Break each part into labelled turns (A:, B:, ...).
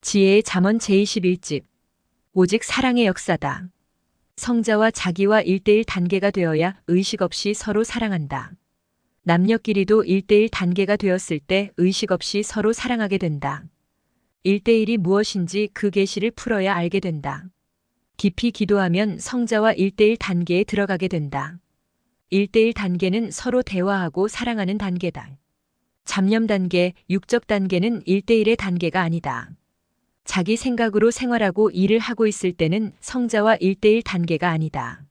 A: 지혜의 잠언 제21집. 오직 사랑의 역사다. 성자와 자기와 1대1 단계가 되어야 의식 없이 서로 사랑한다. 남녀끼리도 1대1 단계가 되었을 때 의식 없이 서로 사랑하게 된다. 1대1이 무엇인지 그 계시를 풀어야 알게 된다. 깊이 기도하면 성자와 1대1 단계에 들어가게 된다. 1대1 단계는 서로 대화하고 사랑하는 단계다. 잡념 단계, 육적 단계는 1대1의 단계가 아니다. 자기 생각으로 생활하고 일을 하고 있을 때는 성자와 1대1 단계가 아니다.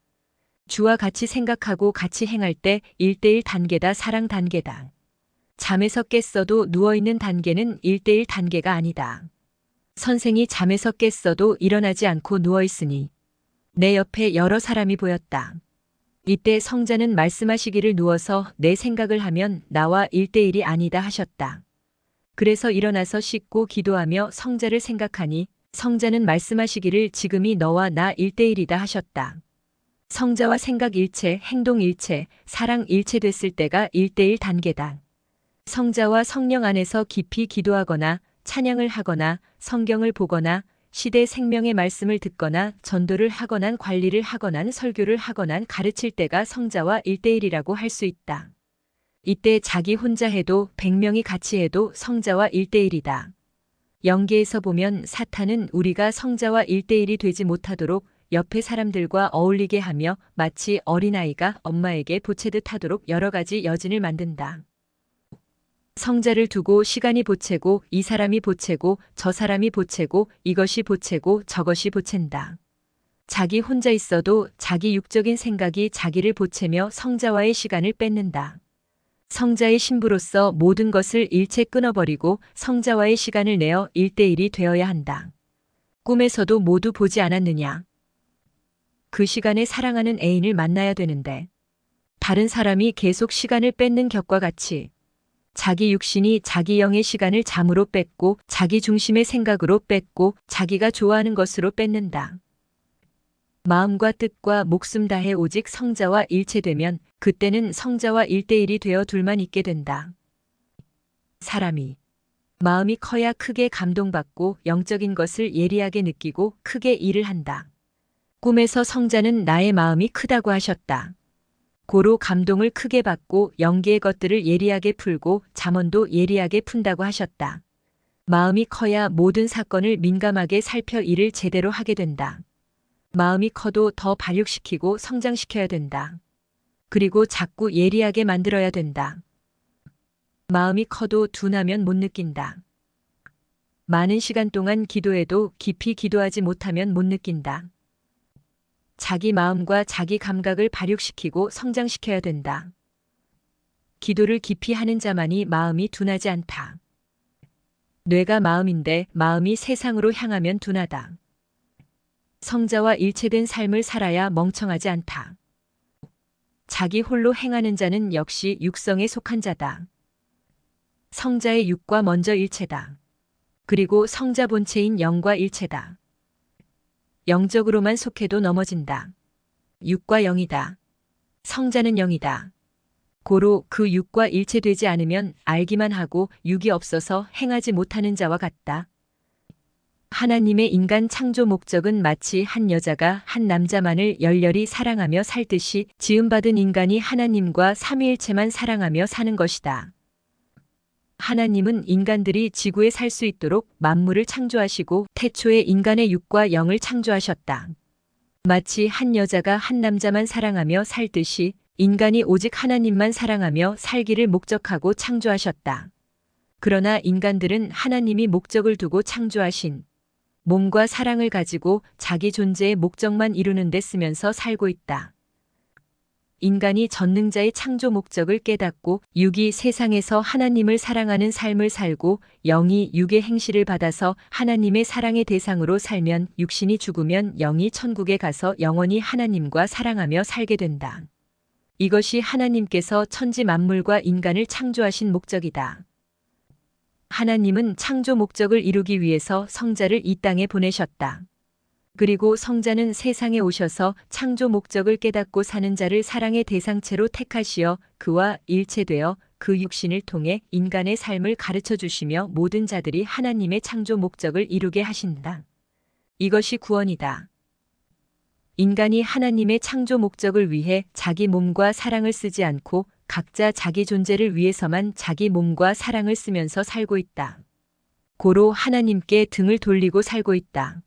A: 주와 같이 생각하고 같이 행할 때 1대1 단계다, 사랑 단계다. 잠에서 깼어도 누워있는 단계는 1대1 단계가 아니다. 선생이 잠에서 깼어도 일어나지 않고 누워있으니 내 옆에 여러 사람이 보였다. 이때 성자는 말씀하시기를 누워서 내 생각을 하면 나와 1대1이 아니다 하셨다. 그래서 일어나서 씻고 기도하며 성자를 생각하니 성자는 말씀하시기를 지금이 너와 나 1대1이다 하셨다. 성자와 생각 일체, 행동 일체, 사랑 일체 됐을 때가 1대1 단계다. 성자와 성령 안에서 깊이 기도하거나 찬양을 하거나 성경을 보거나 시대 생명의 말씀을 듣거나 전도를 하거나 관리를 하거나 설교를 하거나 가르칠 때가 성자와 1대1이라고 할 수 있다. 이때 자기 혼자 해도 100명이 같이 해도 성자와 1대1이다. 영계에서 보면 사탄은 우리가 성자와 1대1이 되지 못하도록 옆에 사람들과 어울리게 하며 마치 어린아이가 엄마에게 보채듯 하도록 여러 가지 여진을 만든다. 성자를 두고 시간이 보채고 이 사람이 보채고 저 사람이 보채고 이것이 보채고 저것이 보챈다. 자기 혼자 있어도 자기 육적인 생각이 자기를 보채며 성자와의 시간을 뺏는다. 성자의 신부로서 모든 것을 일체 끊어버리고 성자와의 시간을 내어 1대1이 되어야 한다. 꿈에서도 모두 보지 않았느냐? 그 시간에 사랑하는 애인을 만나야 되는데 다른 사람이 계속 시간을 뺏는 격과 같이 자기 육신이 자기 영의 시간을 잠으로 뺏고 자기 중심의 생각으로 뺏고 자기가 좋아하는 것으로 뺏는다. 마음과 뜻과 목숨 다해 오직 성자와 일체되면 그때는 성자와 1대1이 되어 둘만 있게 된다. 사람이 마음이 커야 크게 감동받고 영적인 것을 예리하게 느끼고 크게 일을 한다. 꿈에서 성자는 나의 마음이 크다고 하셨다. 고로 감동을 크게 받고 영계의 것들을 예리하게 풀고 잠언도 예리하게 푼다고 하셨다. 마음이 커야 모든 사건을 민감하게 살펴 일을 제대로 하게 된다. 마음이 커도 더 발육시키고 성장시켜야 된다. 그리고 자꾸 예리하게 만들어야 된다. 마음이 커도 둔하면 못 느낀다. 많은 시간 동안 기도해도 깊이 기도하지 못하면 못 느낀다. 자기 마음과 자기 감각을 발육시키고 성장시켜야 된다. 기도를 깊이 하는 자만이 마음이 둔하지 않다. 뇌가 마음인데 마음이 세상으로 향하면 둔하다. 성자와 일체된 삶을 살아야 멍청하지 않다. 자기 홀로 행하는 자는 역시 육성에 속한 자다. 성자의 육과 먼저 일체다. 그리고 성자 본체인 영과 일체다. 영적으로만 속해도 넘어진다. 육과 영이다. 성자는 영이다. 고로 그 육과 일체되지 않으면 알기만 하고 육이 없어서 행하지 못하는 자와 같다. 하나님의 인간 창조 목적은 마치 한 여자가 한 남자만을 열렬히 사랑하며 살듯이 지음받은 인간이 하나님과 삼위일체만 사랑하며 사는 것이다. 하나님은 인간들이 지구에 살 수 있도록 만물을 창조하시고 태초에 인간의 육과 영을 창조하셨다. 마치 한 여자가 한 남자만 사랑하며 살듯이 인간이 오직 하나님만 사랑하며 살기를 목적하고 창조하셨다. 그러나 인간들은 하나님이 목적을 두고 창조하신 몸과 사랑을 가지고 자기 존재의 목적만 이루는 데 쓰면서 살고 있다. 인간이 전능자의 창조 목적을 깨닫고 육이 세상에서 하나님을 사랑하는 삶을 살고 영이 육의 행실을 받아서 하나님의 사랑의 대상으로 살면 육신이 죽으면 영이 천국에 가서 영원히 하나님과 사랑하며 살게 된다. 이것이 하나님께서 천지 만물과 인간을 창조하신 목적이다. 하나님은 창조 목적을 이루기 위해서 성자를 이 땅에 보내셨다. 그리고 성자는 세상에 오셔서 창조 목적을 깨닫고 사는 자를 사랑의 대상체로 택하시어 그와 일체되어 그 육신을 통해 인간의 삶을 가르쳐 주시며 모든 자들이 하나님의 창조 목적을 이루게 하신다. 이것이 구원이다. 인간이 하나님의 창조 목적을 위해 자기 몸과 사랑을 쓰지 않고 각자 자기 존재를 위해서만 자기 몸과 사랑을 쓰면서 살고 있다. 고로 하나님께 등을 돌리고 살고 있다.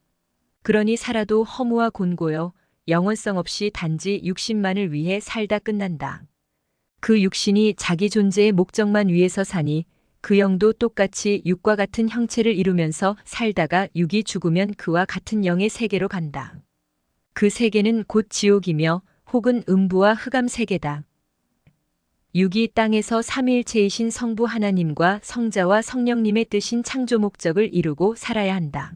A: 그러니 살아도 허무와 곤고여 영원성 없이 단지 육신만을 위해 살다 끝난다. 그 육신이 자기 존재의 목적만 위해서 사니 그 영도 똑같이 육과 같은 형체를 이루면서 살다가 육이 죽으면 그와 같은 영의 세계로 간다. 그 세계는 곧 지옥이며 혹은 음부와 흑암 세계다. 육이 땅에서 삼위일체이신 성부 하나님과 성자와 성령님의 뜻인 창조 목적을 이루고 살아야 한다.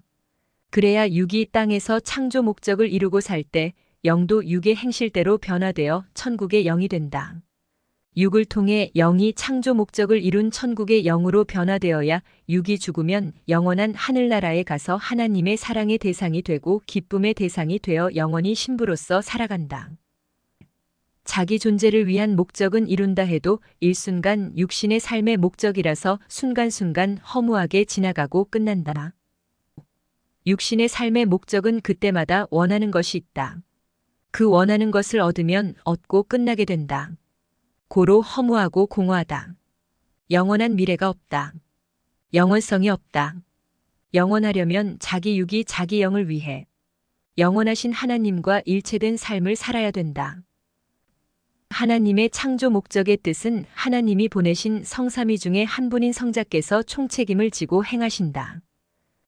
A: 그래야 육이 땅에서 창조 목적을 이루고 살 때 영도 육의 행실대로 변화되어 천국의 영이 된다. 육을 통해 영이 창조 목적을 이룬 천국의 영으로 변화되어야 육이 죽으면 영원한 하늘나라에 가서 하나님의 사랑의 대상이 되고 기쁨의 대상이 되어 영원히 신부로서 살아간다. 자기 존재를 위한 목적은 이룬다 해도 일순간 육신의 삶의 목적이라서 순간순간 허무하게 지나가고 끝난다. 육신의 삶의 목적은 그때마다 원하는 것이 있다. 그 원하는 것을 얻으면 얻고 끝나게 된다. 고로 허무하고 공허하다. 영원한 미래가 없다. 영원성이 없다. 영원하려면 자기 육이 자기 영을 위해 영원하신 하나님과 일체된 삶을 살아야 된다. 하나님의 창조 목적의 뜻은 하나님이 보내신 성삼위 중에 한 분인 성자께서 총책임을 지고 행하신다.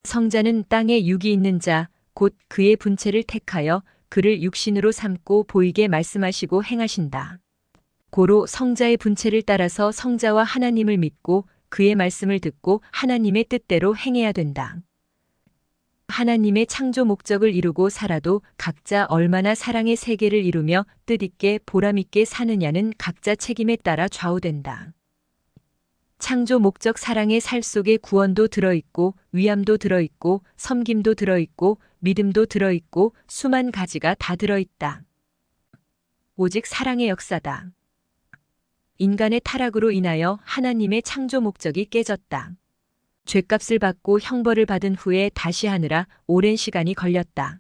A: 성자는 땅에 육이 있는 자, 곧 그의 분체를 택하여 그를 육신으로 삼고 보이게 말씀하시고 행하신다. 고로 성자의 분체를 따라서 성자와 하나님을 믿고 그의 말씀을 듣고 하나님의 뜻대로 행해야 된다. 하나님의 창조 목적을 이루고 살아도 각자 얼마나 사랑의 세계를 이루며 뜻있게 보람있게 사느냐는 각자 책임에 따라 좌우된다. 창조 목적 사랑의 살 속에 구원도 들어있고 위암도 들어있고 섬김도 들어있고 믿음도 들어있고 수만 가지가 다 들어있다. 오직 사랑의 역사다. 인간의 타락으로 인하여 하나님의 창조 목적이 깨졌다. 죗값을 받고 형벌을 받은 후에 다시 하느라 오랜 시간이 걸렸다.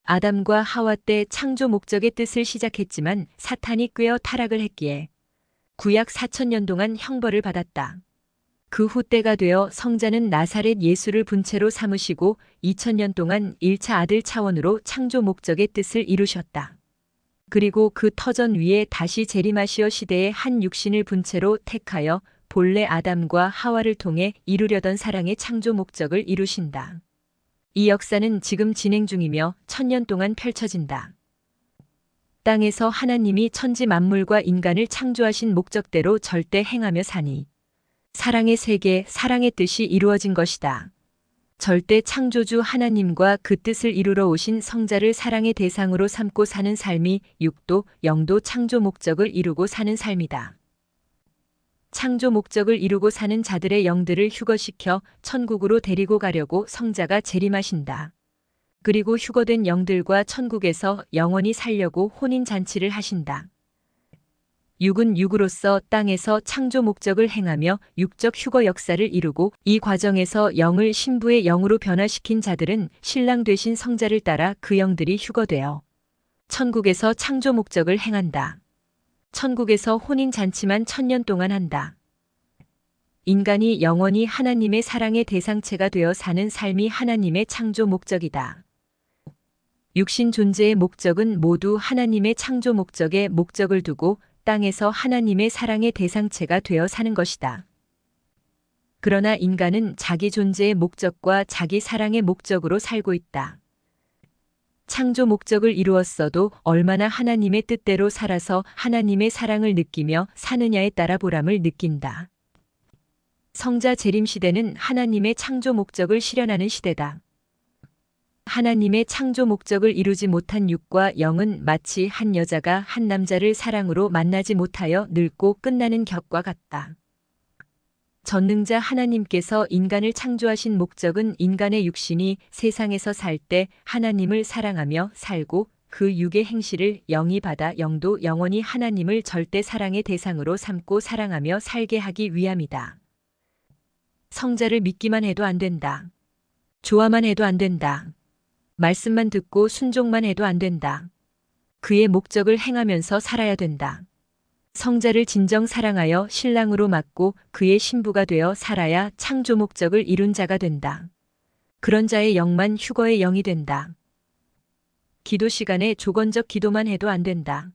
A: 아담과 하와 때 창조 목적의 뜻을 시작했지만 사탄이 꾀어 타락을 했기에 구약 4000년 동안 형벌을 받았다. 그 후 때가 되어 성자는 나사렛 예수를 분체로 삼으시고 2000년 동안 1차 아들 차원으로 창조 목적의 뜻을 이루셨다. 그리고 그 터전 위에 다시 재림하시어 시대의 한 육신을 분체로 택하여 본래 아담과 하와를 통해 이루려던 사랑의 창조 목적을 이루신다. 이 역사는 지금 진행 중이며 1000년 동안 펼쳐진다. 땅에서 하나님이 천지 만물과 인간을 창조하신 목적대로 절대 행하며 사니 사랑의 세계, 사랑의 뜻이 이루어진 것이다. 절대 창조주 하나님과 그 뜻을 이루러 오신 성자를 사랑의 대상으로 삼고 사는 삶이 육도, 영도 창조 목적을 이루고 사는 삶이다. 창조 목적을 이루고 사는 자들의 영들을 휴거시켜 천국으로 데리고 가려고 성자가 재림하신다. 그리고 휴거된 영들과 천국에서 영원히 살려고 혼인잔치를 하신다. 육은 육으로서 땅에서 창조 목적을 행하며 육적 휴거 역사를 이루고 이 과정에서 영을 신부의 영으로 변화시킨 자들은 신랑 되신 성자를 따라 그 영들이 휴거되어 천국에서 창조 목적을 행한다. 천국에서 혼인잔치만 1000년 동안 한다. 인간이 영원히 하나님의 사랑의 대상체가 되어 사는 삶이 하나님의 창조 목적이다. 육신 존재의 목적은 모두 하나님의 창조 목적에 목적을 두고 땅에서 하나님의 사랑의 대상체가 되어 사는 것이다. 그러나 인간은 자기 존재의 목적과 자기 사랑의 목적으로 살고 있다. 창조 목적을 이루었어도 얼마나 하나님의 뜻대로 살아서 하나님의 사랑을 느끼며 사느냐에 따라 보람을 느낀다. 성자 재림 시대는 하나님의 창조 목적을 실현하는 시대다. 하나님의 창조 목적을 이루지 못한 육과 영은 마치 한 여자가 한 남자를 사랑으로 만나지 못하여 늙고 끝나는 격과 같다. 전능자 하나님께서 인간을 창조하신 목적은 인간의 육신이 세상에서 살 때 하나님을 사랑하며 살고 그 육의 행실을 영이 받아 영도 영원히 하나님을 절대 사랑의 대상으로 삼고 사랑하며 살게 하기 위함이다. 성자를 믿기만 해도 안 된다. 좋아만 해도 안 된다. 말씀만 듣고 순종만 해도 안 된다. 그의 목적을 행하면서 살아야 된다. 성자를 진정 사랑하여 신랑으로 맞고 그의 신부가 되어 살아야 창조 목적을 이룬 자가 된다. 그런 자의 영만 휴거의 영이 된다. 기도 시간에 조건적 기도만 해도 안 된다.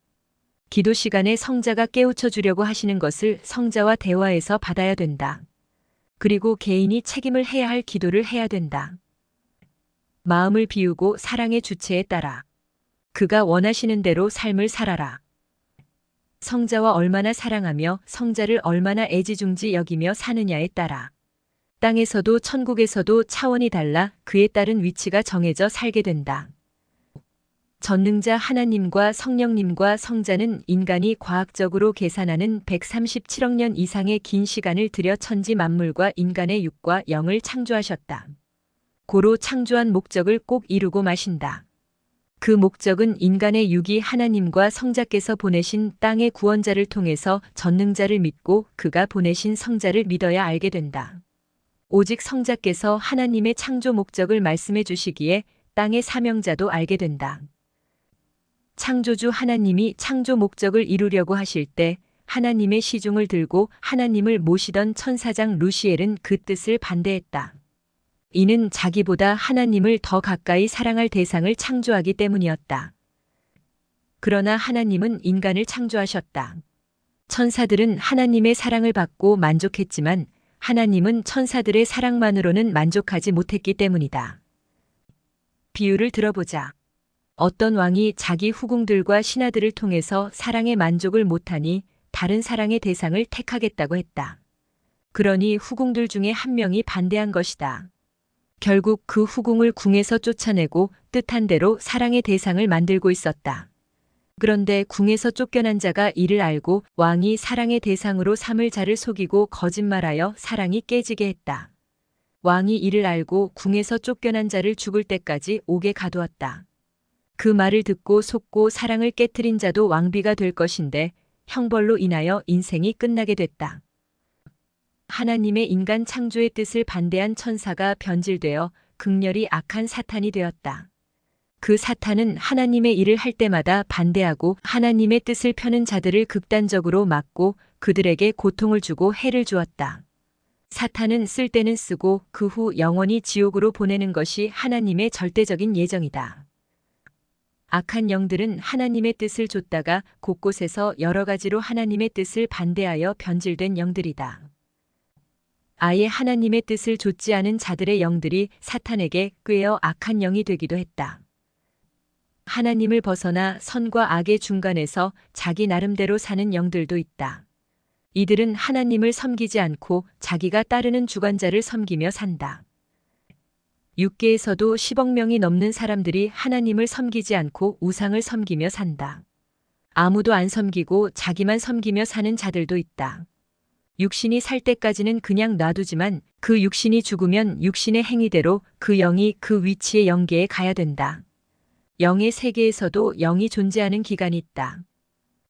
A: 기도 시간에 성자가 깨우쳐 주려고 하시는 것을 성자와 대화해서 받아야 된다. 그리고 개인이 책임을 해야 할 기도를 해야 된다. 마음을 비우고 사랑의 주체에 따라 그가 원하시는 대로 삶을 살아라. 성자와 얼마나 사랑하며 성자를 얼마나 애지중지 여기며 사느냐에 따라 땅에서도 천국에서도 차원이 달라 그에 따른 위치가 정해져 살게 된다. 전능자 하나님과 성령님과 성자는 인간이 과학적으로 계산하는 137억 년 이상의 긴 시간을 들여 천지 만물과 인간의 육과 영을 창조하셨다. 고로 창조한 목적을 꼭 이루고 마신다. 그 목적은 인간의 육이 하나님과 성자께서 보내신 땅의 구원자를 통해서 전능자를 믿고 그가 보내신 성자를 믿어야 알게 된다. 오직 성자께서 하나님의 창조 목적을 말씀해 주시기에 땅의 사명자도 알게 된다. 창조주 하나님이 창조 목적을 이루려고 하실 때 하나님의 시중을 들고 하나님을 모시던 천사장 루시엘은 그 뜻을 반대했다. 이는 자기보다 하나님을 더 가까이 사랑할 대상을 창조하기 때문이었다. 그러나 하나님은 인간을 창조하셨다. 천사들은 하나님의 사랑을 받고 만족했지만 하나님은 천사들의 사랑만으로는 만족하지 못했기 때문이다. 비유를 들어보자. 어떤 왕이 자기 후궁들과 신하들을 통해서 사랑의 만족을 못하니 다른 사랑의 대상을 택하겠다고 했다. 그러니 후궁들 중에 한 명이 반대한 것이다. 결국 그 후궁을 궁에서 쫓아내고 뜻한 대로 사랑의 대상을 만들고 있었다. 그런데 궁에서 쫓겨난 자가 이를 알고 왕이 사랑의 대상으로 삼을 자를 속이고 거짓말하여 사랑이 깨지게 했다. 왕이 이를 알고 궁에서 쫓겨난 자를 죽을 때까지 옥에 가두었다. 그 말을 듣고 속고 사랑을 깨트린 자도 왕비가 될 것인데 형벌로 인하여 인생이 끝나게 됐다. 하나님의 인간 창조의 뜻을 반대한 천사가 변질되어 극렬히 악한 사탄이 되었다. 그 사탄은 하나님의 일을 할 때마다 반대하고 하나님의 뜻을 펴는 자들을 극단적으로 막고 그들에게 고통을 주고 해를 주었다. 사탄은 쓸 때는 쓰고 그 후 영원히 지옥으로 보내는 것이 하나님의 절대적인 예정이다. 악한 영들은 하나님의 뜻을 좇다가 곳곳에서 여러 가지로 하나님의 뜻을 반대하여 변질된 영들이다. 아예 하나님의 뜻을 좇지 않은 자들의 영들이 사탄에게 꾀어 악한 영이 되기도 했다. 하나님을 벗어나 선과 악의 중간에서 자기 나름대로 사는 영들도 있다. 이들은 하나님을 섬기지 않고 자기가 따르는 주관자를 섬기며 산다. 육계에서도 10억 명이 넘는 사람들이 하나님을 섬기지 않고 우상을 섬기며 산다. 아무도 안 섬기고 자기만 섬기며 사는 자들도 있다. 육신이 살 때까지는 그냥 놔두지만 그 육신이 죽으면 육신의 행위대로 그 영이 그 위치의 영계에 가야 된다. 영의 세계에서도 영이 존재하는 기간이 있다.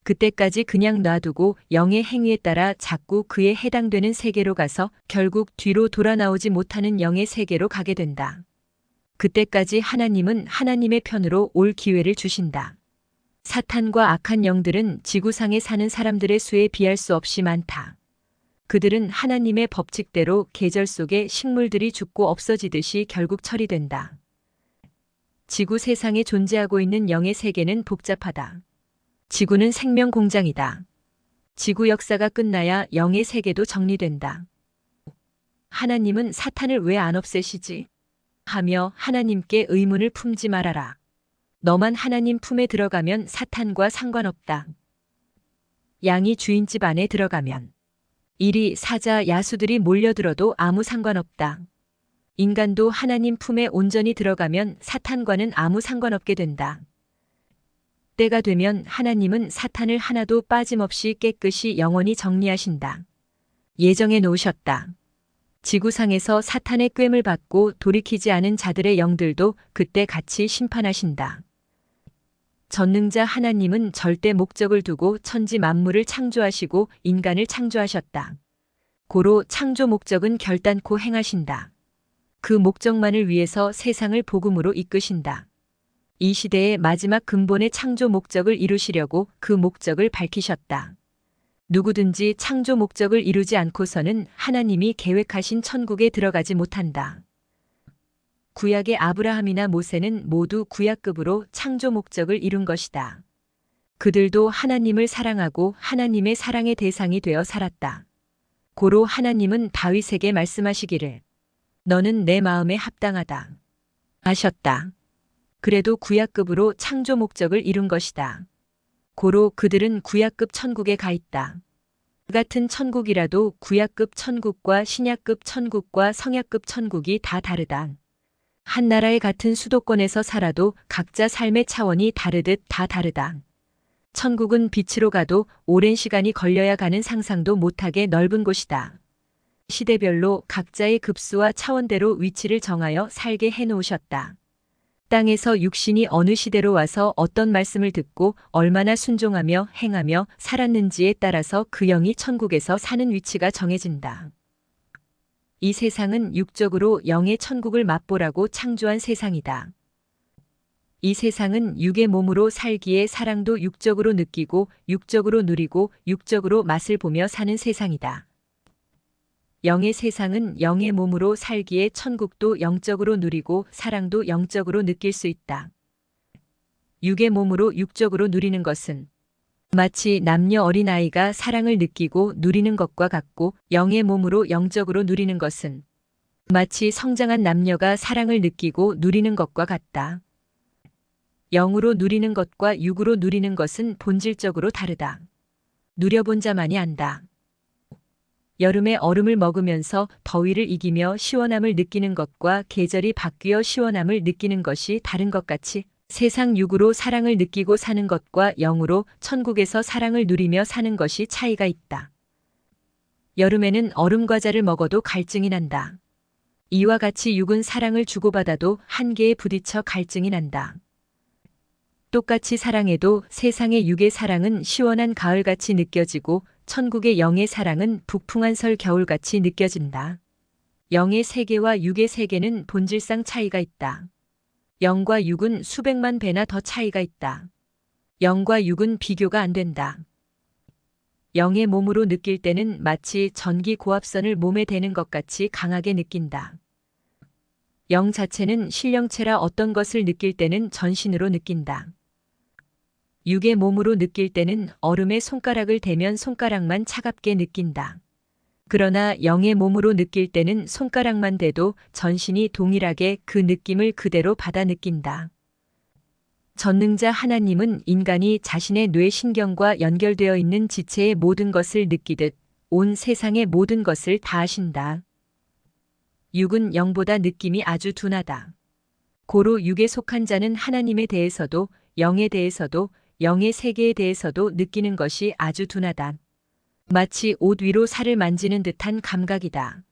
A: 그때까지 그냥 놔두고 영의 행위에 따라 자꾸 그에 해당되는 세계로 가서 결국 뒤로 돌아 나오지 못하는 영의 세계로 가게 된다. 그때까지 하나님은 하나님의 편으로 올 기회를 주신다. 사탄과 악한 영들은 지구상에 사는 사람들의 수에 비할 수 없이 많다. 그들은 하나님의 법칙대로 계절 속에 식물들이 죽고 없어지듯이 결국 처리된다. 지구 세상에 존재하고 있는 영의 세계는 복잡하다. 지구는 생명 공장이다. 지구 역사가 끝나야 영의 세계도 정리된다. 하나님은 사탄을 왜 안 없애시지? 하며 하나님께 의문을 품지 말아라. 너만 하나님 품에 들어가면 사탄과 상관없다. 양이 주인집 안에 들어가면 이리 사자 야수들이 몰려들어도 아무 상관없다. 인간도 하나님 품에 온전히 들어가면 사탄과는 아무 상관없게 된다. 때가 되면 하나님은 사탄을 하나도 빠짐없이 깨끗이 영원히 정리하신다. 예정해 놓으셨다. 지구상에서 사탄의 꾀을 받고 돌이키지 않은 자들의 영들도 그때 같이 심판하신다. 전능자 하나님은 절대 목적을 두고 천지 만물을 창조하시고 인간을 창조하셨다. 고로 창조 목적은 결단코 행하신다. 그 목적만을 위해서 세상을 복음으로 이끄신다. 이 시대의 마지막 근본의 창조 목적을 이루시려고 그 목적을 밝히셨다. 누구든지 창조 목적을 이루지 않고서는 하나님이 계획하신 천국에 들어가지 못한다. 구약의 아브라함이나 모세는 모두 구약급으로 창조 목적을 이룬 것이다. 그들도 하나님을 사랑하고 하나님의 사랑의 대상이 되어 살았다. 고로 하나님은 다윗에게 말씀하시기를 너는 내 마음에 합당하다 하셨다. 그래도 구약급으로 창조 목적을 이룬 것이다. 고로 그들은 구약급 천국에 가 있다. 같은 천국이라도 구약급 천국과 신약급 천국과 성약급 천국이 다 다르다. 한 나라의 같은 수도권에서 살아도 각자 삶의 차원이 다르듯 다 다르다. 천국은 빛으로 가도 오랜 시간이 걸려야 가는 상상도 못하게 넓은 곳이다. 시대별로 각자의 급수와 차원대로 위치를 정하여 살게 해놓으셨다. 땅에서 육신이 어느 시대로 와서 어떤 말씀을 듣고 얼마나 순종하며 행하며 살았는지에 따라서 그 영이 천국에서 사는 위치가 정해진다. 이 세상은 육적으로 영의 천국을 맛보라고 창조한 세상이다. 이 세상은 육의 몸으로 살기에 사랑도 육적으로 느끼고 육적으로 누리고 육적으로 맛을 보며 사는 세상이다. 영의 세상은 영의 몸으로 살기에 천국도 영적으로 누리고 사랑도 영적으로 느낄 수 있다. 육의 몸으로 육적으로 누리는 것은 마치 남녀 어린아이가 사랑을 느끼고 누리는 것과 같고 영의 몸으로 영적으로 누리는 것은 마치 성장한 남녀가 사랑을 느끼고 누리는 것과 같다. 영으로 누리는 것과 육으로 누리는 것은 본질적으로 다르다. 누려본 자만이 안다. 여름에 얼음을 먹으면서 더위를 이기며 시원함을 느끼는 것과 계절이 바뀌어 시원함을 느끼는 것이 다른 것 같이 세상 육으로 사랑을 느끼고 사는 것과 영으로 천국에서 사랑을 누리며 사는 것이 차이가 있다. 여름에는 얼음 과자를 먹어도 갈증이 난다. 이와 같이 육은 사랑을 주고받아도 한계에 부딪혀 갈증이 난다. 똑같이 사랑해도 세상의 육의 사랑은 시원한 가을같이 느껴지고 천국의 영의 사랑은 북풍한 설 겨울같이 느껴진다. 영의 세계와 육의 세계는 본질상 차이가 있다. 영과 육은 수백만 배나 더 차이가 있다. 영과 육은 비교가 안 된다. 영의 몸으로 느낄 때는 마치 전기 고압선을 몸에 대는 것 같이 강하게 느낀다. 영 자체는 신령체라 어떤 것을 느낄 때는 전신으로 느낀다. 육의 몸으로 느낄 때는 얼음에 손가락을 대면 손가락만 차갑게 느낀다. 그러나 영의 몸으로 느낄 때는 손가락만 대도 전신이 동일하게 그 느낌을 그대로 받아 느낀다. 전능자 하나님은 인간이 자신의 뇌신경과 연결되어 있는 지체의 모든 것을 느끼듯 온 세상의 모든 것을 다 아신다. 육은 영보다 느낌이 아주 둔하다. 고로 육에 속한 자는 하나님에 대해서도 영에 대해서도 영의 세계에 대해서도 느끼는 것이 아주 둔하다. 마치 옷 위로 살을 만지는 듯한 감각이다.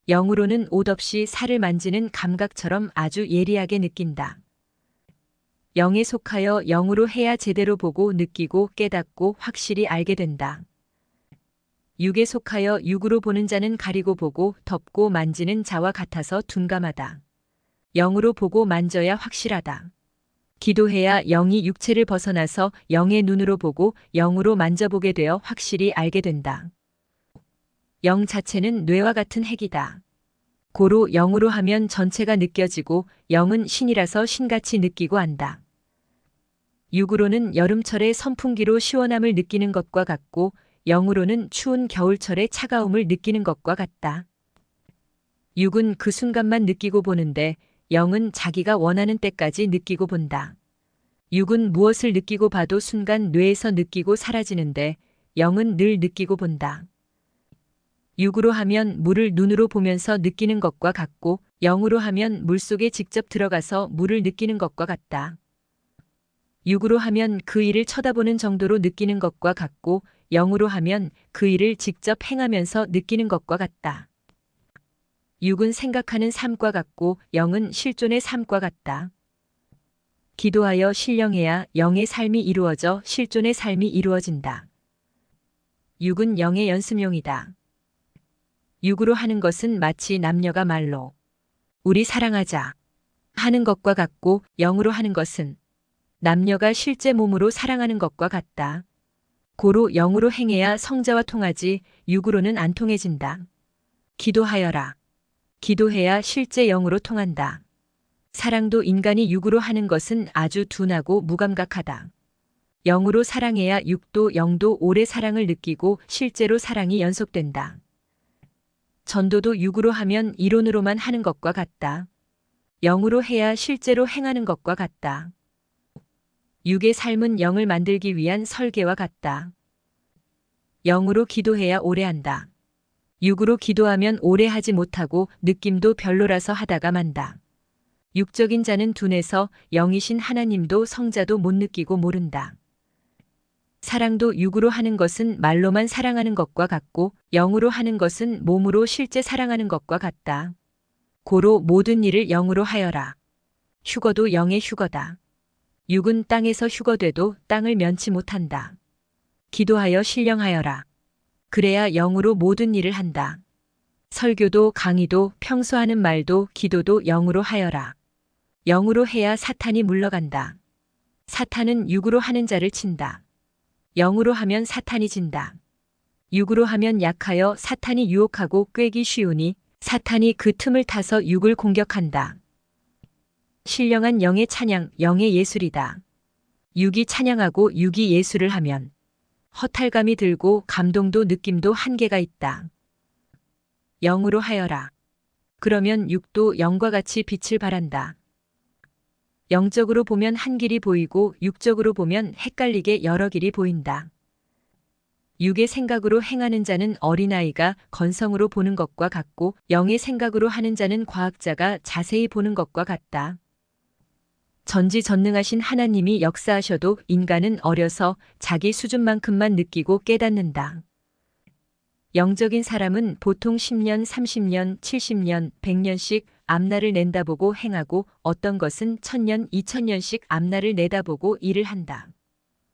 A: 영으로는 옷 없이 살을 만지는 감각처럼 아주 예리하게 느낀다. 영에 속하여 영으로 해야 제대로 보고 느끼고 깨닫고 확실히 알게 된다. 육에 속하여 육으로 보는 자는 가리고 보고 덮고 만지는 자와 같아서 둔감하다. 영으로 보고 만져야 확실하다. 기도해야 영이 육체를 벗어나서 영의 눈으로 보고 영으로 만져보게 되어 확실히 알게 된다. 영 자체는 뇌와 같은 핵이다. 고로 영으로 하면 전체가 느껴지고 영은 신이라서 신같이 느끼고 안다. 육으로는 여름철의 선풍기로 시원함을 느끼는 것과 같고 영으로는 추운 겨울철의 차가움을 느끼는 것과 같다. 육은 그 순간만 느끼고 보는데 영은 자기가 원하는 때까지 느끼고 본다. 육은 무엇을 느끼고 봐도 순간 뇌에서 느끼고 사라지는데 영은 늘 느끼고 본다. 육으로 하면 물을 눈으로 보면서 느끼는 것과 같고 영으로 하면 물속에 직접 들어가서 물을 느끼는 것과 같다. 육으로 하면 그 일을 쳐다보는 정도로 느끼는 것과 같고 영으로 하면 그 일을 직접 행하면서 느끼는 것과 같다. 육은 생각하는 삶과 같고 영은 실존의 삶과 같다. 기도하여 신령해야 영의 삶이 이루어져 실존의 삶이 이루어진다. 육은 영의 연습용이다. 육으로 하는 것은 마치 남녀가 말로 우리 사랑하자 하는 것과 같고, 영으로 하는 것은 남녀가 실제 몸으로 사랑하는 것과 같다. 고로 영으로 행해야 성자와 통하지 육으로는 안 통해진다. 기도하여라. 기도해야 실제 영으로 통한다. 사랑도 인간이 육으로 하는 것은 아주 둔하고 무감각하다. 영으로 사랑해야 육도 영도 오래 사랑을 느끼고 실제로 사랑이 연속된다. 전도도 육으로 하면 이론으로만 하는 것과 같다. 영으로 해야 실제로 행하는 것과 같다. 육의 삶은 영을 만들기 위한 설계와 같다. 영으로 기도해야 오래 한다. 육으로 기도하면 오래 하지 못하고 느낌도 별로라서 하다가 만다. 육적인 자는 둔해서 영이신 하나님도 성자도 못 느끼고 모른다. 사랑도 육으로 하는 것은 말로만 사랑하는 것과 같고, 영으로 하는 것은 몸으로 실제 사랑하는 것과 같다. 고로 모든 일을 영으로 하여라. 휴거도 영의 휴거다. 육은 땅에서 휴거돼도 땅을 면치 못한다. 기도하여 신령하여라. 그래야 영으로 모든 일을 한다. 설교도 강의도 평소 하는 말도 기도도 영으로 하여라. 영으로 해야 사탄이 물러간다. 사탄은 육으로 하는 자를 친다. 영으로 하면 사탄이 진다. 육으로 하면 약하여 사탄이 유혹하고 꾀기 쉬우니 사탄이 그 틈을 타서 육을 공격한다. 신령한 영의 찬양, 영의 예술이다. 육이 찬양하고 육이 예술을 하면 허탈감이 들고 감동도 느낌도 한계가 있다. 영으로 하여라. 그러면 육도 영과 같이 빛을 발한다. 영적으로 보면 한 길이 보이고 육적으로 보면 헷갈리게 여러 길이 보인다. 육의 생각으로 행하는 자는 어린아이가 건성으로 보는 것과 같고, 영의 생각으로 하는 자는 과학자가 자세히 보는 것과 같다. 전지전능하신 하나님이 역사하셔도 인간은 어려서 자기 수준만큼만 느끼고 깨닫는다. 영적인 사람은 보통 10년, 30년, 70년, 100년씩 앞날을 낸다보고 행하고, 어떤 것은 1000년, 2000년씩 앞날을 내다보고 일을 한다.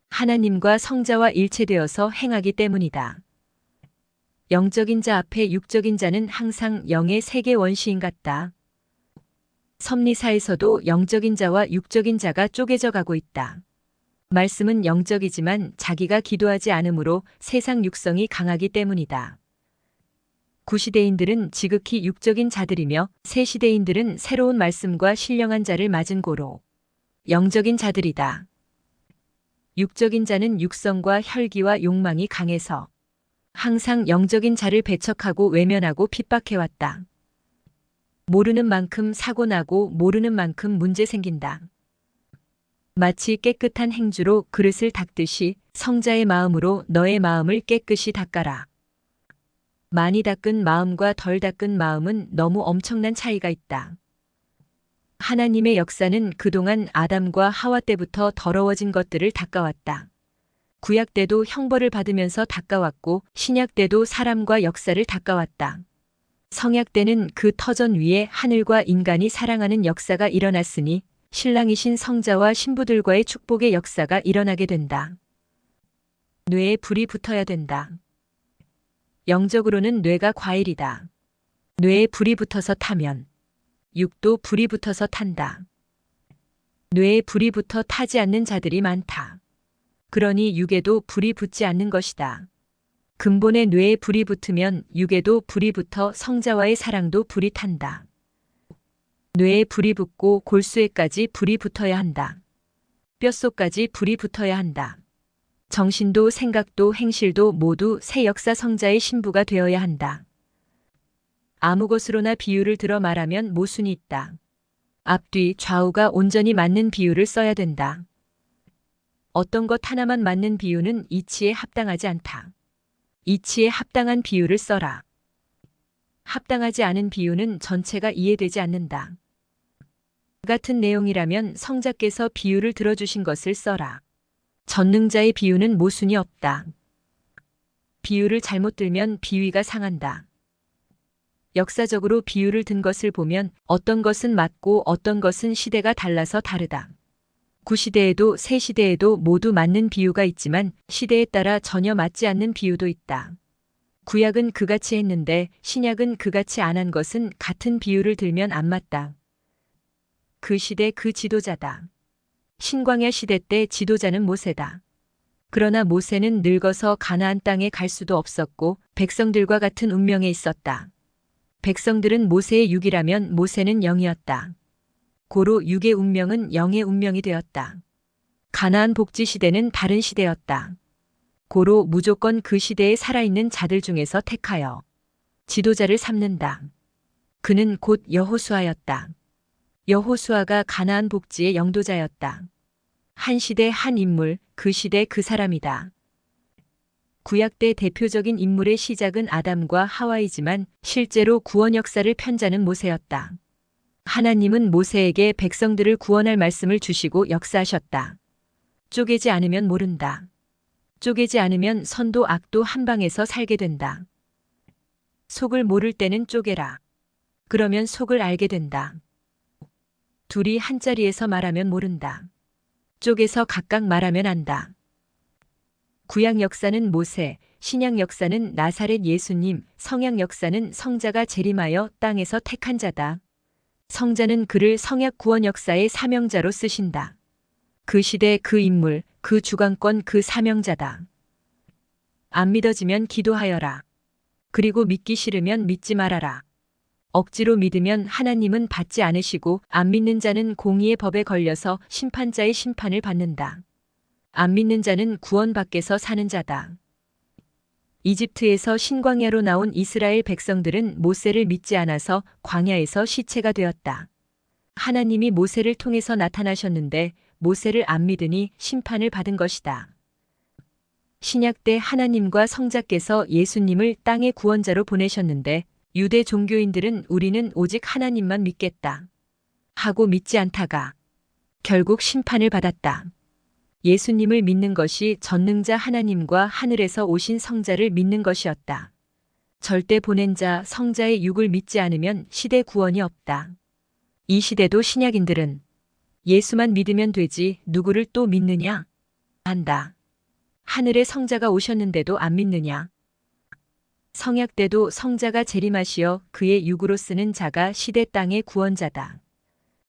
A: 하나님과 성자와 일체되어서 행하기 때문이다. 영적인 자 앞에 육적인 자는 항상 영의 세계 원시인 같다. 섭리사에서도 영적인 자와 육적인 자가 쪼개져 가고 있다. 말씀은 영적이지만 자기가 기도하지 않으므로 세상 육성이 강하기 때문이다. 구시대인들은 지극히 육적인 자들이며 새시대인들은 새로운 말씀과 신령한 자를 맞은 고로 영적인 자들이다. 육적인 자는 육성과 혈기와 욕망이 강해서 항상 영적인 자를 배척하고 외면하고 핍박해왔다. 모르는 만큼 사고 나고 모르는 만큼 문제 생긴다. 마치 깨끗한 행주로 그릇을 닦듯이 성자의 마음으로 너의 마음을 깨끗이 닦아라. 많이 닦은 마음과 덜 닦은 마음은 너무 엄청난 차이가 있다. 하나님의 역사는 그동안 아담과 하와 때부터 더러워진 것들을 닦아왔다. 구약 때도 형벌을 받으면서 닦아왔고, 신약 때도 사람과 역사를 닦아왔다. 성약 때는 그 터전 위에 하늘과 인간이 사랑하는 역사가 일어났으니 신랑이신 성자와 신부들과의 축복의 역사가 일어나게 된다. 뇌에 불이 붙어야 된다. 영적으로는 뇌가 과일이다. 뇌에 불이 붙어서 타면 육도 불이 붙어서 탄다. 뇌에 불이 붙어 타지 않는 자들이 많다. 그러니 육에도 불이 붙지 않는 것이다. 근본의 뇌에 불이 붙으면 육에도 불이 붙어 성자와의 사랑도 불이 탄다. 뇌에 불이 붙고 골수에까지 불이 붙어야 한다. 뼛속까지 불이 붙어야 한다. 정신도 생각도 행실도 모두 새 역사 성자의 신부가 되어야 한다. 아무 것으로나 비유를 들어 말하면 모순이 있다. 앞뒤 좌우가 온전히 맞는 비유를 써야 된다. 어떤 것 하나만 맞는 비유는 이치에 합당하지 않다. 이치에 합당한 비유를 써라. 합당하지 않은 비유는 전체가 이해되지 않는다. 같은 내용이라면 성자께서 비유를 들어주신 것을 써라. 전능자의 비유는 모순이 없다. 비유를 잘못 들면 비위가 상한다. 역사적으로 비유를 든 것을 보면 어떤 것은 맞고 어떤 것은 시대가 달라서 다르다. 구시대에도 새시대에도 모두 맞는 비유가 있지만 시대에 따라 전혀 맞지 않는 비유도 있다. 구약은 그같이 했는데 신약은 그같이 안 한 것은 같은 비유를 들면 안 맞다. 그 시대 그 지도자다. 신광야 시대 때 지도자는 모세다. 그러나 모세는 늙어서 가나안 땅에 갈 수도 없었고 백성들과 같은 운명에 있었다. 백성들은 모세의 육이라면 모세는 영이었다. 고로 육의 운명은 영의 운명이 되었다. 가나안 복지 시대는 다른 시대였다. 고로 무조건 그 시대에 살아있는 자들 중에서 택하여 지도자를 삼는다. 그는 곧 여호수아였다. 여호수아가 가나안 복지의 영도자였다. 한 시대 한 인물, 그 시대 그 사람이다. 구약 때 대표적인 인물의 시작은 아담과 하와이지만 실제로 구원 역사를 편 자는 모세였다. 하나님은 모세에게 백성들을 구원할 말씀을 주시고 역사하셨다. 쪼개지 않으면 모른다. 쪼개지 않으면 선도 악도 한 방에서 살게 된다. 속을 모를 때는 쪼개라. 그러면 속을 알게 된다. 둘이 한 자리에서 말하면 모른다. 쪼개서 각각 말하면 안다. 구약 역사는 모세, 신약 역사는 나사렛 예수님, 성약 역사는 성자가 재림하여 땅에서 택한 자다. 성자는 그를 성약 구원 역사의 사명자로 쓰신다. 그 시대 그 인물, 그 주관권 그 사명자다. 안 믿어지면 기도하여라. 그리고 믿기 싫으면 믿지 말아라. 억지로 믿으면 하나님은 받지 않으시고 안 믿는 자는 공의의 법에 걸려서 심판자의 심판을 받는다. 안 믿는 자는 구원 밖에서 사는 자다. 이집트에서 신광야로 나온 이스라엘 백성들은 모세를 믿지 않아서 광야에서 시체가 되었다. 하나님이 모세를 통해서 나타나셨는데 모세를 안 믿으니 심판을 받은 것이다. 신약 때 하나님과 성자께서 예수님을 땅의 구원자로 보내셨는데 유대 종교인들은 우리는 오직 하나님만 믿겠다 하고 믿지 않다가 결국 심판을 받았다. 예수님을 믿는 것이 전능자 하나님과 하늘에서 오신 성자를 믿는 것이었다. 절대 보낸 자 성자의 육을 믿지 않으면 시대 구원이 없다. 이 시대도 신약인들은 예수만 믿으면 되지 누구를 또 믿느냐? 한다. 하늘의 성자가 오셨는데도 안 믿느냐? 성약 때도 성자가 재림하시어 그의 육으로 쓰는 자가 시대 땅의 구원자다.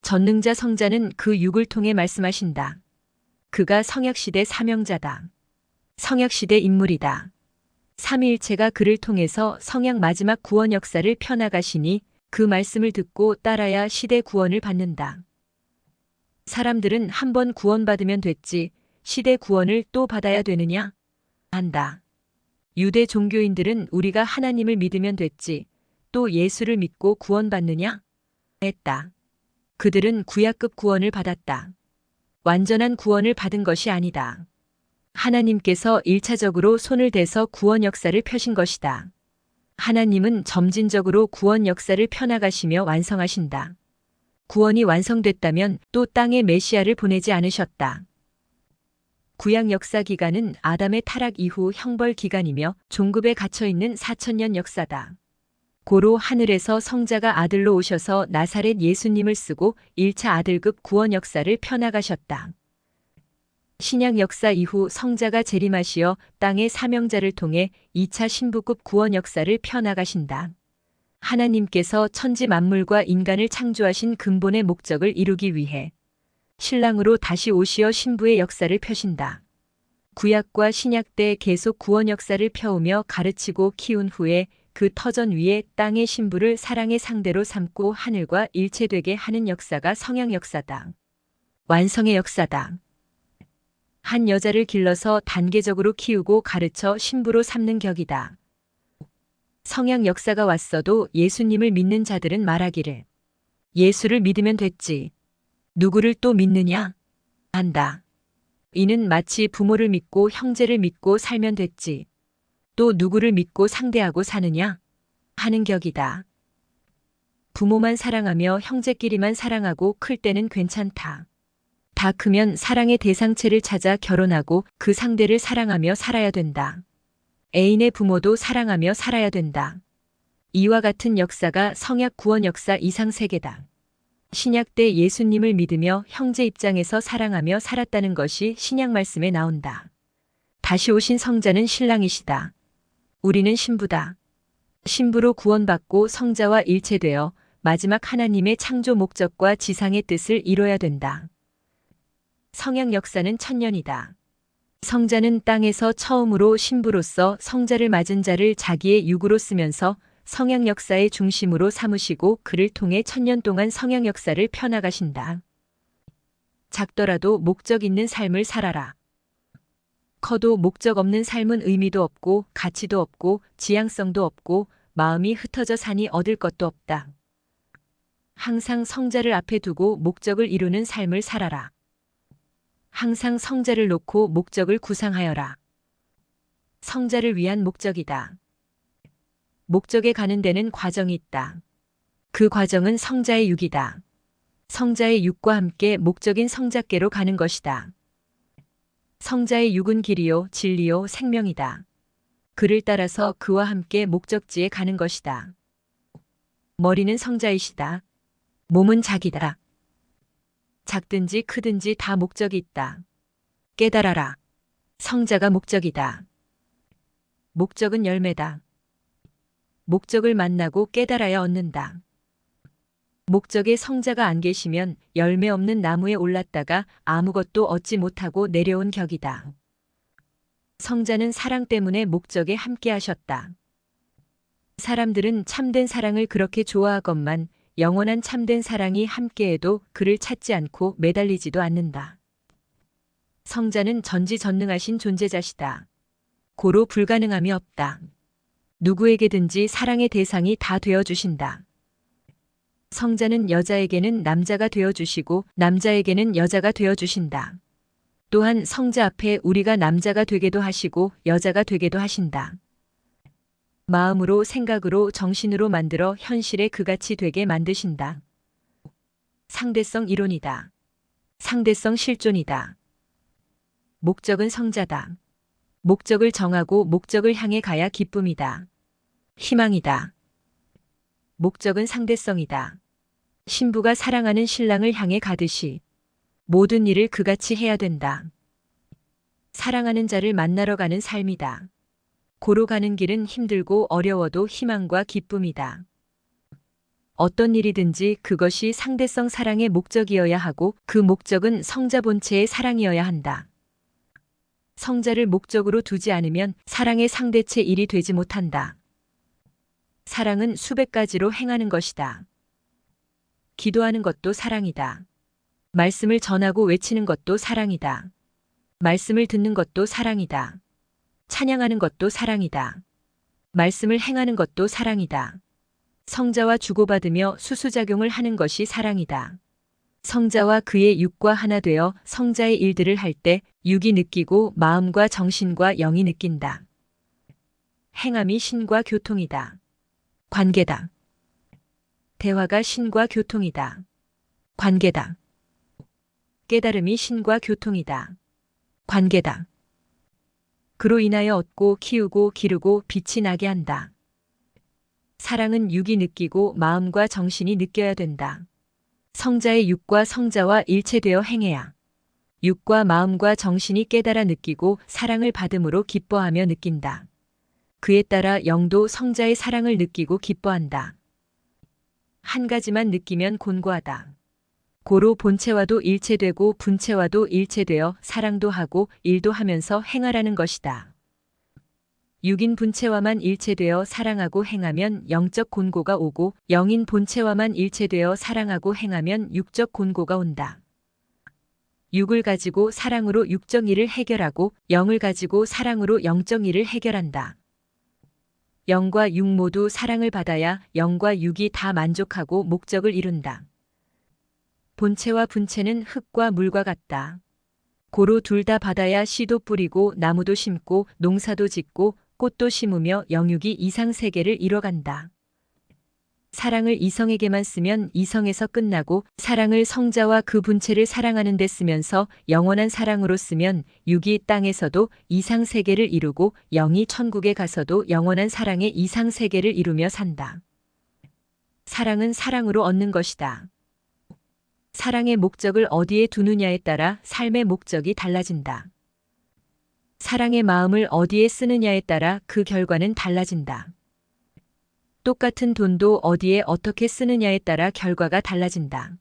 A: 전능자 성자는 그 육을 통해 말씀하신다. 그가 성약시대 사명자다. 성약시대 인물이다. 삼위일체가 그를 통해서 성약 마지막 구원 역사를 펴나가시니 그 말씀을 듣고 따라야 시대 구원을 받는다. 사람들은 한 번 구원받으면 됐지 시대 구원을 또 받아야 되느냐? 한다. 유대 종교인들은 우리가 하나님을 믿으면 됐지 또 예수를 믿고 구원받느냐? 했다. 그들은 구약급 구원을 받았다. 완전한 구원을 받은 것이 아니다. 하나님께서 1차적으로 손을 대서 구원 역사를 펴신 것이다. 하나님은 점진적으로 구원 역사를 펴나가시며 완성하신다. 구원이 완성됐다면 또 땅에 메시아를 보내지 않으셨다. 구약 역사 기간은 아담의 타락 이후 형벌 기간이며 종급에 갇혀있는 4000년 역사다. 고로 하늘에서 성자가 아들로 오셔서 나사렛 예수님을 쓰고 1차 아들급 구원 역사를 펴나가셨다. 신약 역사 이후 성자가 재림하시어 땅의 사명자를 통해 2차 신부급 구원 역사를 펴나가신다. 하나님께서 천지 만물과 인간을 창조하신 근본의 목적을 이루기 위해 신랑으로 다시 오시어 신부의 역사를 펴신다. 구약과 신약 때 계속 구원 역사를 펴오며 가르치고 키운 후에 그 터전 위에 땅의 신부를 사랑의 상대로 삼고 하늘과 일체되게 하는 역사가 성약 역사다. 완성의 역사다. 한 여자를 길러서 단계적으로 키우고 가르쳐 신부로 삼는 격이다. 성약 역사가 왔어도 예수님을 믿는 자들은 말하기를 예수를 믿으면 됐지. 누구를 또 믿느냐? 한다. 이는 마치 부모를 믿고 형제를 믿고 살면 됐지. 또 누구를 믿고 상대하고 사느냐? 하는 격이다. 부모만 사랑하며 형제끼리만 사랑하고 클 때는 괜찮다. 다 크면 사랑의 대상체를 찾아 결혼하고 그 상대를 사랑하며 살아야 된다. 애인의 부모도 사랑하며 살아야 된다. 이와 같은 역사가 성약 구원 역사 이상 세계다. 신약 때 예수님을 믿으며 형제 입장에서 사랑하며 살았다는 것이 신약 말씀에 나온다. 다시 오신 성자는 신랑이시다. 우리는 신부다. 신부로 구원받고 성자와 일체되어 마지막 하나님의 창조 목적과 지상의 뜻을 이뤄야 된다. 성약 역사는 천년이다. 성자는 땅에서 처음으로 신부로서 성자를 맞은 자를 자기의 육으로 쓰면서 성약 역사의 중심으로 삼으시고 그를 통해 천년 동안 성약 역사를 펴나가신다. 작더라도 목적 있는 삶을 살아라. 커도 목적 없는 삶은 의미도 없고 가치도 없고 지향성도 없고 마음이 흩어져 사니 얻을 것도 없다. 항상 성자를 앞에 두고 목적을 이루는 삶을 살아라. 항상 성자를 놓고 목적을 구상하여라. 성자를 위한 목적이다. 목적에 가는 데는 과정이 있다. 그 과정은 성자의 육이다. 성자의 육과 함께 목적인 성자께로 가는 것이다. 성자의 육은 길이요, 진리요, 생명이다. 그를 따라서 그와 함께 목적지에 가는 것이다. 머리는 성자이시다. 몸은 자기다. 작든지 크든지 다 목적이 있다. 깨달아라. 성자가 목적이다. 목적은 열매다. 목적을 만나고 깨달아야 얻는다. 목적에 성자가 안 계시면 열매 없는 나무에 올랐다가 아무것도 얻지 못하고 내려온 격이다. 성자는 사랑 때문에 목적에 함께 하셨다. 사람들은 참된 사랑을 그렇게 좋아하건만 영원한 참된 사랑이 함께해도 그를 찾지 않고 매달리지도 않는다. 성자는 전지전능하신 존재자시다. 고로 불가능함이 없다. 누구에게든지 사랑의 대상이 다 되어주신다. 성자는 여자에게는 남자가 되어주시고 남자에게는 여자가 되어주신다. 또한 성자 앞에 우리가 남자가 되게도 하시고 여자가 되게도 하신다. 마음으로 생각으로 정신으로 만들어 현실에 그같이 되게 만드신다. 상대성 이론이다. 상대성 실존이다. 목적은 성자다. 목적을 정하고 목적을 향해 가야 기쁨이다. 희망이다. 목적은 상대성이다. 신부가 사랑하는 신랑을 향해 가듯이 모든 일을 그같이 해야 된다. 사랑하는 자를 만나러 가는 삶이다. 고로 가는 길은 힘들고 어려워도 희망과 기쁨이다. 어떤 일이든지 그것이 상대성 사랑의 목적이어야 하고 그 목적은 성자 본체의 사랑이어야 한다. 성자를 목적으로 두지 않으면 사랑의 상대체 일이 되지 못한다. 사랑은 수백 가지로 행하는 것이다. 기도하는 것도 사랑이다. 말씀을 전하고 외치는 것도 사랑이다. 말씀을 듣는 것도 사랑이다. 찬양하는 것도 사랑이다. 말씀을 행하는 것도 사랑이다. 성자와 주고받으며 수수작용을 하는 것이 사랑이다. 성자와 그의 육과 하나 되어 성자의 일들을 할 때 육이 느끼고 마음과 정신과 영이 느낀다. 행함이 신과 교통이다. 관계다. 대화가 신과 교통이다. 관계다. 깨달음이 신과 교통이다. 관계다. 그로 인하여 얻고 키우고 기르고 빛이 나게 한다. 사랑은 육이 느끼고 마음과 정신이 느껴야 된다. 성자의 육과 성자와 일체되어 행해야 육과 마음과 정신이 깨달아 느끼고 사랑을 받음으로 기뻐하며 느낀다. 그에 따라 영도 성자의 사랑을 느끼고 기뻐한다. 한 가지만 느끼면 곤고하다. 고로 본체와도 일체되고 분체와도 일체되어 사랑도 하고 일도 하면서 행하라는 것이다. 육인 분체와만 일체되어 사랑하고 행하면 영적 곤고가 오고 영인 본체와만 일체되어 사랑하고 행하면 육적 곤고가 온다. 육을 가지고 사랑으로 육적 일을 해결하고 영을 가지고 사랑으로 영적 일을 해결한다. 영과 육 모두 사랑을 받아야 영과 육이 다 만족하고 목적을 이룬다. 본체와 분체는 흙과 물과 같다. 고로 둘 다 받아야 씨도 뿌리고 나무도 심고 농사도 짓고 꽃도 심으며 영육이 이상세계를 이뤄간다. 사랑을 이성에게만 쓰면 이성에서 끝나고 사랑을 성자와 그 분체를 사랑하는 데 쓰면서 영원한 사랑으로 쓰면 육이 땅에서도 이상세계를 이루고 영이 천국에 가서도 영원한 사랑의 이상세계를 이루며 산다. 사랑은 사랑으로 얻는 것이다. 사랑의 목적을 어디에 두느냐에 따라 삶의 목적이 달라진다. 사랑의 마음을 어디에 쓰느냐에 따라 그 결과는 달라진다. 똑같은 돈도 어디에 어떻게 쓰느냐에 따라 결과가 달라진다.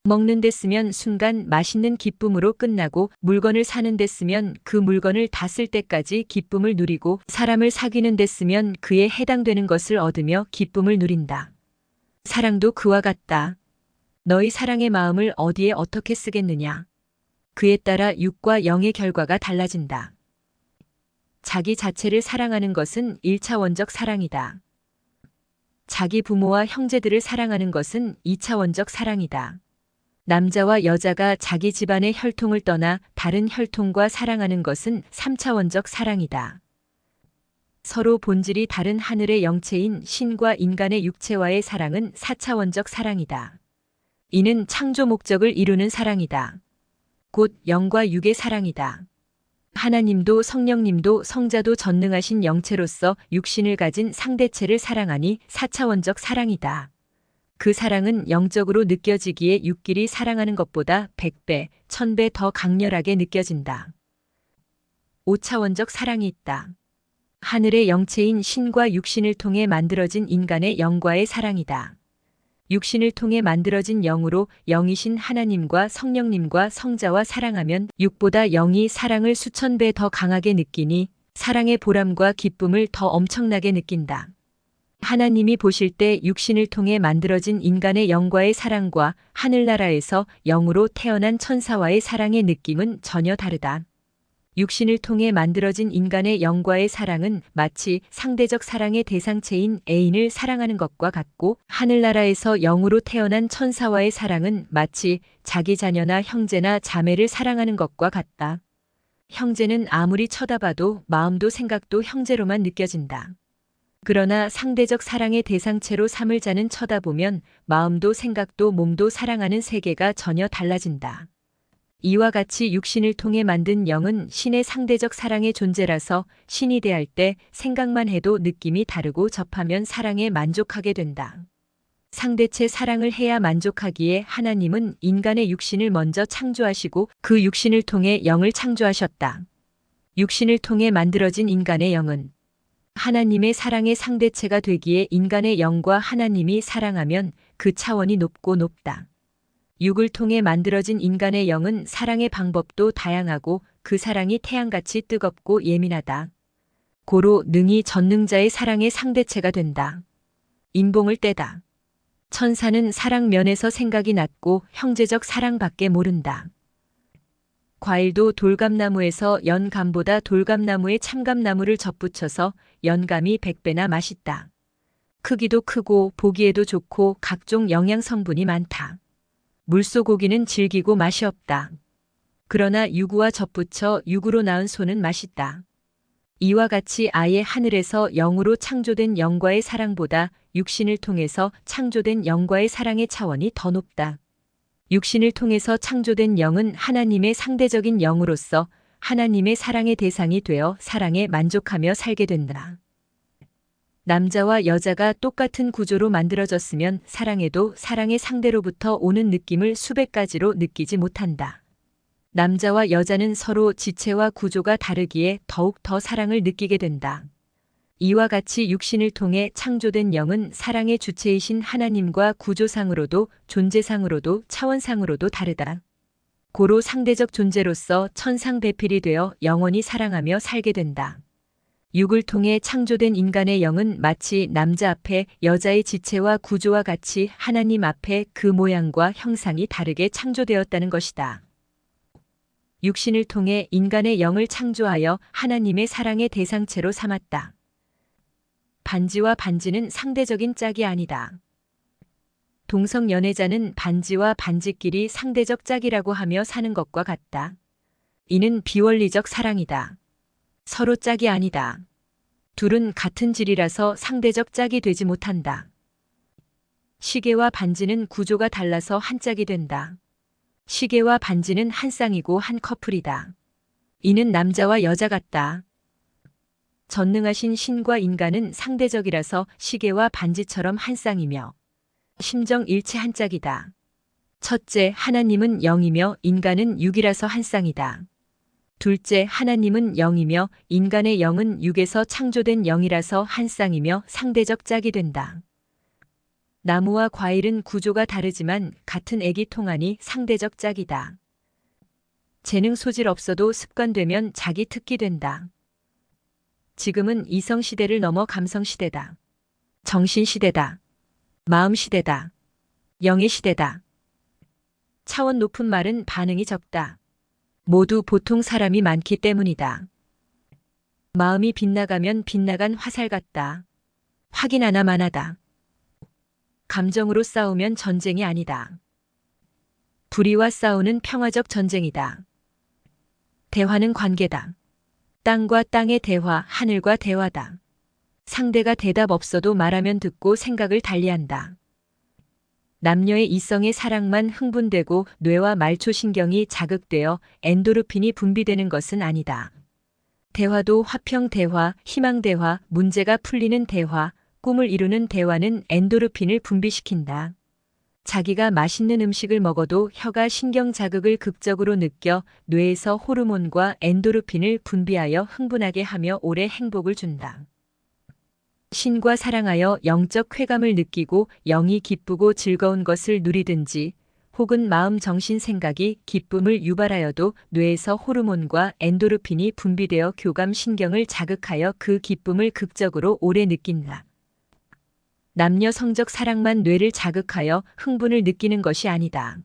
A: 먹는 데 쓰면 순간 맛있는 기쁨으로 끝나고 물건을 사는 데 쓰면 그 물건을 다 쓸 때까지 기쁨을 누리고 사람을 사귀는 데 쓰면 그에 해당되는 것을 얻으며 기쁨을 누린다. 사랑도 그와 같다. 너희 사랑의 마음을 어디에 어떻게 쓰겠느냐. 그에 따라 육과 영의 결과가 달라진다. 자기 자체를 사랑하는 것은 1차원적 사랑이다. 자기 부모와 형제들을 사랑하는 것은 2차원적 사랑이다. 남자와 여자가 자기 집안의 혈통을 떠나 다른 혈통과 사랑하는 것은 3차원적 사랑이다. 서로 본질이 다른 하늘의 영체인 신과 인간의 육체와의 사랑은 4차원적 사랑이다. 이는 창조 목적을 이루는 사랑이다. 곧 영과 육의 사랑이다. 하나님도 성령님도 성자도 전능하신 영체로서 육신을 가진 상대체를 사랑하니 4차원적 사랑이다. 그 사랑은 영적으로 느껴지기에 육끼리 사랑하는 것보다 100배, 1000배 더 강렬하게 느껴진다. 5차원적 사랑이 있다. 하늘의 영체인 신과 육신을 통해 만들어진 인간의 영과의 사랑이다. 육신을 통해 만들어진 영으로 영이신 하나님과 성령님과 성자와 사랑하면 육보다 영이 사랑을 수천 배 더 강하게 느끼니 사랑의 보람과 기쁨을 더 엄청나게 느낀다. 하나님이 보실 때 육신을 통해 만들어진 인간의 영과의 사랑과 하늘나라에서 영으로 태어난 천사와의 사랑의 느낌은 전혀 다르다. 육신을 통해 만들어진 인간의 영과의 사랑은 마치 상대적 사랑의 대상체인 애인을 사랑하는 것과 같고 하늘나라에서 영으로 태어난 천사와의 사랑은 마치 자기 자녀나 형제나 자매를 사랑하는 것과 같다. 형제는 아무리 쳐다봐도 마음도 생각도 형제로만 느껴진다. 그러나 상대적 사랑의 대상체로 삼을 자는 쳐다보면 마음도 생각도 몸도 사랑하는 세계가 전혀 달라진다. 이와 같이 육신을 통해 만든 영은 신의 상대적 사랑의 존재라서 신이 대할 때 생각만 해도 느낌이 다르고 접하면 사랑에 만족하게 된다. 상대체 사랑을 해야 만족하기에 하나님은 인간의 육신을 먼저 창조하시고 그 육신을 통해 영을 창조하셨다. 육신을 통해 만들어진 인간의 영은 하나님의 사랑의 상대체가 되기에 인간의 영과 하나님이 사랑하면 그 차원이 높고 높다. 육을 통해 만들어진 인간의 영은 사랑의 방법도 다양하고 그 사랑이 태양같이 뜨겁고 예민하다. 고로 능히 전능자의 사랑의 상대체가 된다. 인봉을 떼다. 천사는 사랑 면에서 생각이 낮고 형제적 사랑밖에 모른다. 과일도 돌감나무에서 연감보다 돌감나무에 참감나무를 접붙여서 연감이 100배나 맛있다. 크기도 크고 보기에도 좋고 각종 영양 성분이 많다. 물소고기는 질기고 맛이 없다. 그러나 유구와 접붙여 육으로 낳은 소는 맛있다. 이와 같이 아예 하늘에서 영으로 창조된 영과의 사랑보다 육신을 통해서 창조된 영과의 사랑의 차원이 더 높다. 육신을 통해서 창조된 영은 하나님의 상대적인 영으로서 하나님의 사랑의 대상이 되어 사랑에 만족하며 살게 된다. 남자와 여자가 똑같은 구조로 만들어졌으면 사랑해도 사랑의 상대로부터 오는 느낌을 수백 가지로 느끼지 못한다. 남자와 여자는 서로 지체와 구조가 다르기에 더욱 더 사랑을 느끼게 된다. 이와 같이 육신을 통해 창조된 영은 사랑의 주체이신 하나님과 구조상으로도 존재상으로도 차원상으로도 다르다. 고로 상대적 존재로서 천상배필이 되어 영원히 사랑하며 살게 된다. 육을 통해 창조된 인간의 영은 마치 남자 앞에 여자의 지체와 구조와 같이 하나님 앞에 그 모양과 형상이 다르게 창조되었다는 것이다. 육신을 통해 인간의 영을 창조하여 하나님의 사랑의 대상체로 삼았다. 반지와 반지는 상대적인 짝이 아니다. 동성 연애자는 반지와 반지끼리 상대적 짝이라고 하며 사는 것과 같다. 이는 비원리적 사랑이다. 서로 짝이 아니다. 둘은 같은 질이라서 상대적 짝이 되지 못한다. 시계와 반지는 구조가 달라서 한 짝이 된다. 시계와 반지는 한 쌍이고 한 커플이다. 이는 남자와 여자 같다. 전능하신 신과 인간은 상대적이라서 시계와 반지처럼 한 쌍이며 심정 일체 한 짝이다. 첫째, 하나님은 영이며 인간은 육이라서 한 쌍이다. 둘째, 하나님은 영이며 인간의 영은 육에서 창조된 영이라서 한 쌍이며 상대적 짝이 된다. 나무와 과일은 구조가 다르지만 같은 액이 통하니 상대적 짝이다. 재능 소질 없어도 습관되면 자기 특기 된다. 지금은 이성 시대를 넘어 감성 시대다. 정신 시대다. 마음 시대다. 영의 시대다. 차원 높은 말은 반응이 적다. 모두 보통 사람이 많기 때문이다. 마음이 빗나가면 빗나간 화살 같다. 확인 하나만 하다. 감정으로 싸우면 전쟁이 아니다. 불의와 싸우는 평화적 전쟁이다. 대화는 관계다. 땅과 땅의 대화, 하늘과 대화다. 상대가 대답 없어도 말하면 듣고 생각을 달리한다. 남녀의 이성의 사랑만 흥분되고 뇌와 말초신경이 자극되어 엔도르핀이 분비되는 것은 아니다. 대화도 화평 대화, 희망 대화, 문제가 풀리는 대화, 꿈을 이루는 대화는 엔도르핀을 분비시킨다. 자기가 맛있는 음식을 먹어도 혀가 신경 자극을 극적으로 느껴 뇌에서 호르몬과 엔도르핀을 분비하여 흥분하게 하며 오래 행복을 준다. 신과 사랑하여 영적 쾌감을 느끼고 영이 기쁘고 즐거운 것을 누리든지 혹은 마음 정신 생각이 기쁨을 유발하여도 뇌에서 호르몬과 엔도르핀이 분비되어 교감 신경을 자극하여 그 기쁨을 극적으로 오래 느낀다. 남녀 성적 사랑만 뇌를 자극하여 흥분을 느끼는 것이 아니다.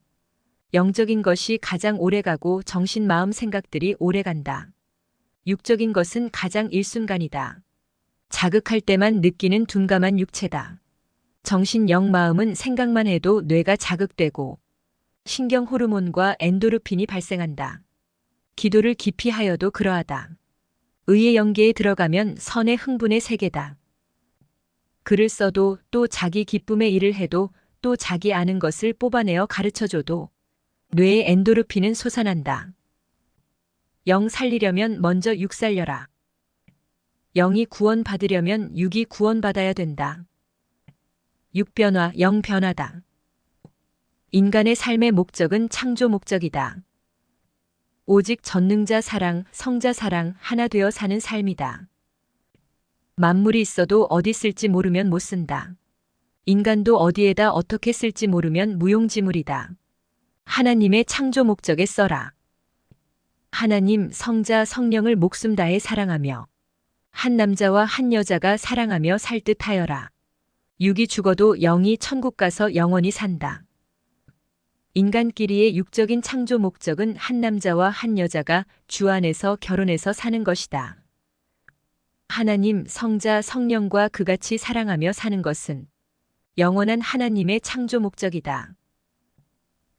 A: 영적인 것이 가장 오래가고 정신 마음 생각들이 오래간다. 육적인 것은 가장 일순간이다. 자극할 때만 느끼는 둔감한 육체다. 정신 영 마음은 생각만 해도 뇌가 자극되고 신경 호르몬과 엔도르핀이 발생한다. 기도를 깊이 하여도 그러하다. 의의 영계에 들어가면 선의 흥분의 세계다. 글을 써도 또 자기 기쁨의 일을 해도 또 자기 아는 것을 뽑아내어 가르쳐줘도 뇌의 엔도르핀은 솟아난다. 영 살리려면 먼저 육 살려라. 영이 구원받으려면 육이 구원받아야 된다. 육 변화, 영 변화다. 인간의 삶의 목적은 창조 목적이다. 오직 전능자 사랑, 성자 사랑 하나 되어 사는 삶이다. 만물이 있어도 어디 쓸지 모르면 못 쓴다. 인간도 어디에다 어떻게 쓸지 모르면 무용지물이다. 하나님의 창조 목적에 써라. 하나님, 성자, 성령을 목숨 다해 사랑하며 한 남자와 한 여자가 사랑하며 살 듯 하여라. 육이 죽어도 영이 천국 가서 영원히 산다. 인간끼리의 육적인 창조 목적은 한 남자와 한 여자가 주 안에서 결혼해서 사는 것이다. 하나님, 성자, 성령과 그같이 사랑하며 사는 것은 영원한 하나님의 창조 목적이다.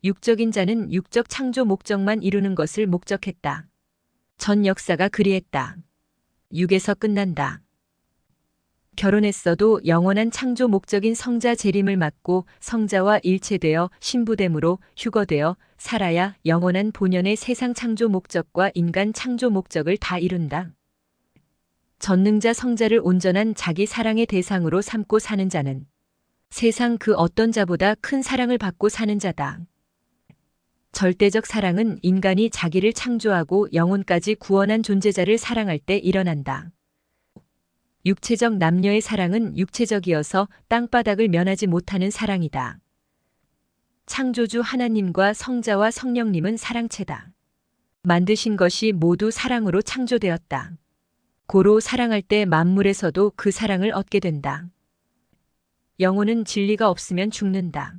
A: 육적인 자는 육적 창조 목적만 이루는 것을 목적했다. 전 역사가 그리했다. 육에서 끝난다. 결혼했어도 영원한 창조 목적인 성자 재림을 맞고 성자와 일체되어 신부됨으로 휴거되어 살아야 영원한 본연의 세상 창조 목적과 인간 창조 목적을 다 이룬다. 전능자 성자를 온전한 자기 사랑의 대상으로 삼고 사는 자는 세상 그 어떤 자보다 큰 사랑을 받고 사는 자다. 절대적 사랑은 인간이 자기를 창조하고 영혼까지 구원한 존재자를 사랑할 때 일어난다. 육체적 남녀의 사랑은 육체적이어서 땅바닥을 면하지 못하는 사랑이다. 창조주 하나님과 성자와 성령님은 사랑체다. 만드신 것이 모두 사랑으로 창조되었다. 고로 사랑할 때 만물에서도 그 사랑을 얻게 된다. 영혼은 진리가 없으면 죽는다.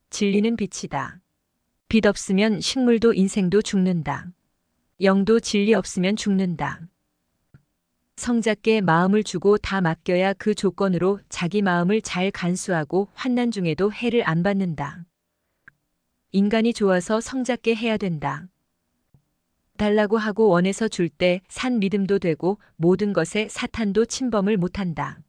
A: 진리는 빛이다. 빛 없으면 식물도 인생도 죽는다. 영도 진리 없으면 죽는다. 성자께 마음을 주고 다 맡겨야 그 조건으로 자기 마음을 잘 간수하고 환난 중에도 해를 안 받는다. 인간이 좋아서 성자께 해야 된다. 달라고 하고 원해서 줄 때 산 믿음도 되고 모든 것에 사탄도 침범을 못한다.